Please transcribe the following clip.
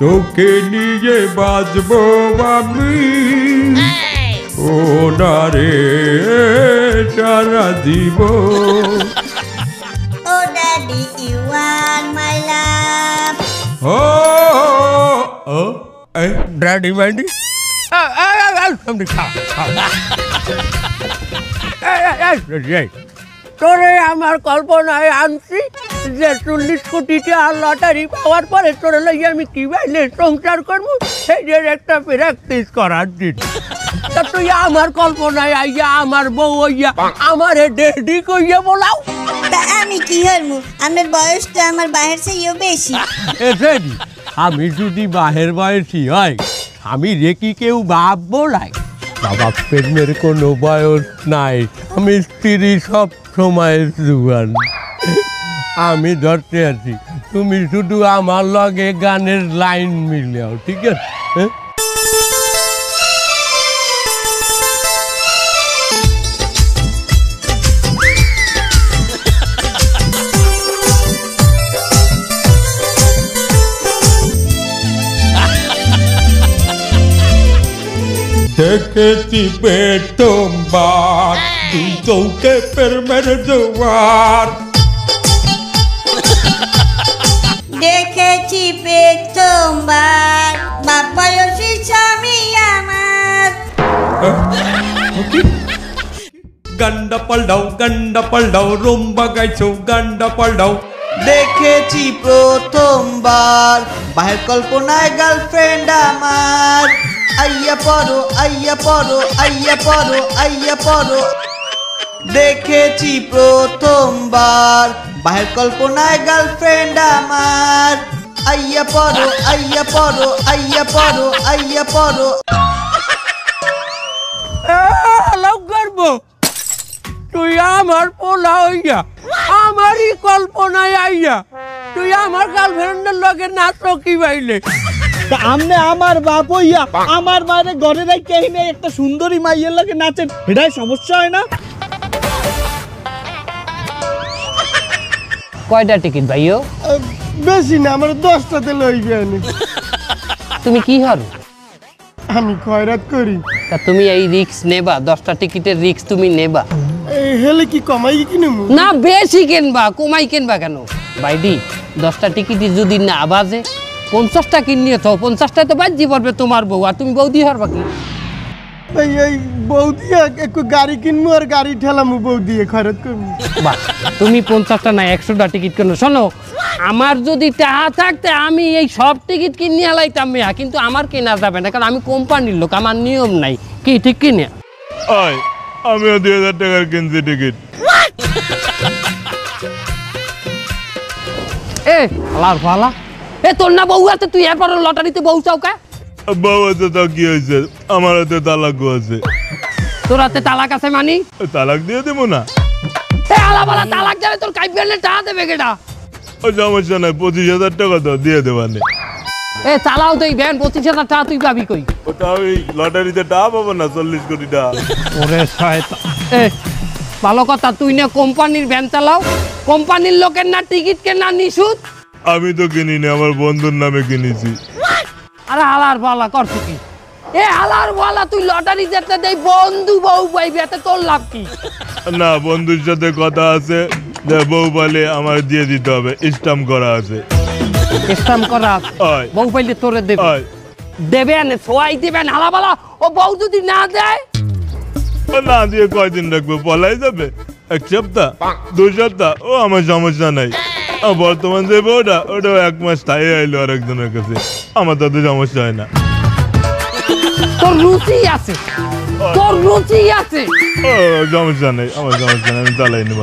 তোকে নিয়ে বাজবো আমি ও না রে সারা জীবন। Oh daddy, you are my love. Daddy Maddie তোরে আমার কল্পনায় আনছি যে 40 কোটি টাকা লটারি পাওয়ার পরে তোরে লইয়া আমি কি বাইলে সংসার করবো সেই যে একটা প্র্যাকটিস করার দিন। তা তুই আমার কল্পনায় আইয়া আমার বউ হইয়া আমারে ডেডি কইয়া বলাও। তা আমি কি হরমু? আমার বয়সটা আমার বাহির চেয়েও বেশি। এসেনি আমি যদি বাহের বয়সী হয় আমি রেখি কেউ বাপ বলাই? বাবা প্রেমের কোনো বয়স নাই, আমি স্ত্রী সব সময় জুয়ান। আমি ধরতে আছি, তুমি শুধু আমার লগে গানের লাইন মিলাও, ঠিক আছে? হ্যাঁ দেখেছি প্রথমবার তুই চৌকে প্রেমের জোয়ার। দেখেছি প্রথমবার বাপ বয়সী স্বামী আমার। গন্ডা পাল্টাও রুম্বা গাইছো গন্ডা পাল্টাও। দেখেছি প্রথমবার বাহের কল্পনায় গার্লফ্রেন্ড আমার। আইয়া পড়ো আইয়া পড়ো আইয়া পড়ো আইয়া পড়ো। দেখেছি প্রথমবার বাহের কল্পনায় গার্লফ্রেন্ড আমার। আইয়া পড়ো আইয়া পড়ো আইয়া পড়ো আইয়া পড়ো। করবো তুই আমার পোলা হইয়া আমারই কল্পনায় আইয়া তুই আমার গার্লফ্রেন্ডের লগে নাচো কি বাইলে? আমনে আমার বাপ হইয়া আমার মায়ের ঘরে রাখতে নেই একটা সুন্দরী মাইয়ের লাগে নাচেন, এটাই সমস্যা হয় না? কয়টা টিকিট ভাইও? বেশি না, আমার 10টাতে লইবে। তুমি কি হরো? আমি খয়রাত করি। তা তুমি এই রিক্স নেবা? 10টা টিকিটের রিক্স তুমি নেবা? হেলে কি কমাই কিনবো? না বেশি কিনবা, কমাই কিনবা কেন? বাইডি 10টা টিকিট যদি না বাজে 50টা কিনিয়ে তো 50টায় তো বাজি পড়বে তোমার বউ, আর তুমি বৌদি হরবা কি? এই বৌদি একটু গাড়ি কিনবো আর গাড়ি ঠেলামু বৌদি খয়রাত করবো। বাহ তুমি 50টা না 100টা টিকিট কেনো? শোনো আমার যদি টাকা থাকতে আমি এই সব টিকিট কিনে আলাইতাম মেয়া, কিন্তু আমার কেনা যাবে না কারণ আমি কোম্পানির লোক, আমার নিয়ম নাই। কি ঠিক কিনে? আমিও 2000 টাকার কিনছি টিকিট। এ আলার ভালা এ তোর না বউ আছে, তুই এরপর লটারিতে বউ চাও কা? বউ আছে তো কি হয়েছে, আমার হাতে তালাক আছে। তোর হাতে তালাক আছে মানে? তালাক দিয়ে দেবো না? এ আলাবালা তালাক যাবে তোর কাইবেলে টাকা দেবে কেডা? ও সমস্যা নাই, 25,000 টাকা তো দিয়ে দেবানে। এ চালাও তো এই ভ্যান, 25,000 টাকা তুই পাবি কই? ওটা ওই লটারিতে টাকা পাবো না, 40 কোটি টাকা। ওরে শয়তান! এ ভালো কথা, তুই না কোম্পানির ভ্যান চালাও, কোম্পানির লোকের না টিকিট কেনা নিশুত? আমি তো কিনিনি, আমার বন্ধুর নামে কিনেছি। আরে হালার বালা করছো কি? এ হালার বালা তুই লটারি যেতে দেই বন্ধু বউ পাইবি, এতে তোর লাভ কি? না বন্ধুর সাথে কথা আছে যে বউ পালে আমার দিয়ে দিতে হবে, স্টাম্প করা আছে। স্টাম্প করা আছে? বউ পাইলে তোরে দেবে? দেবেন সোয়াই দেবেন হালাবালা। ও বউ যদি না দেয়? না দিয়ে কয়দিন রাখবে, পলাই যাবে? 1 সপ্তাহ 2 সপ্তাহ, ও আমার সমস্যা নাই। বর্তমান যে বউটা ওটাও 1 মাস স্থায়ী আইলো আরেকজনের কাছে, আমার তাতে সমস্যা হয় না। তোর রুচি আছে, তোর রুচি আছে। ও সমস্যা নেই, আমার সমস্যা নেই, আমি চালাই নেব।